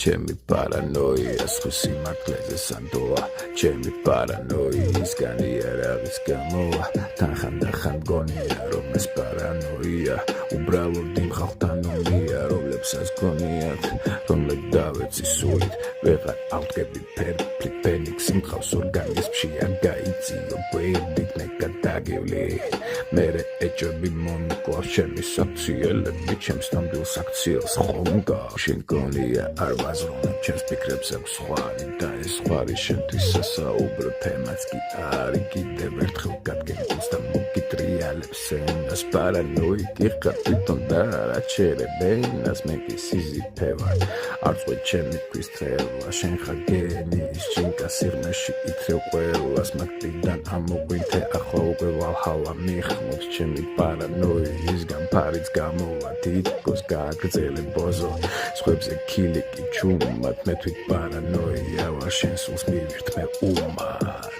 ჩემი პარანოია სხვის სიმართლეზე სანდოა ჩემი პარანოიისგან იარაღის გამოვა თან მგონია რომ ეს პარანოია უბრალოდ იმ ხალხთან ომია რომლებსაც გონიათ რომლებ დავეცი სულით ვეღარ ავდგები ფერფლი ფენიქსი მყავს ორგანიზმში არ გაიწიო გვერდით ნეკადაგივლი მერე ეჭვები მომიკლავს ჩემი საქციელები ჩემს ნამდვილ საქციელს ხომგა შენ გონია არ ვაზროვნებ ჩემს ფიქრებს აქვს ხვარი და ეს ხვარი შენთვის სასაუბრო თემაც კი არის კიდევ ერთხელ გადგენს და მოგიტრიალებს ენას პარანოიკი ხარ თვითონ და რა ჩერებენას მე კი სიზიფე ვარ არ წვე ჩემი ქვის თრევა შენ ხარ გენის ჩინკა სიღმეში ითრევ ყველას მაგდიდან ამოგვინთე ახლა უკვე ვალჰალა მიხმობს ჩემი პარანოიისგან ფარიც გამოვა თითქოს გააგრძელე ბოზო სხვებზე ქილიკი ჩუმად მე თვით პარანოია ვარ შენ სულს მივირთმე უმად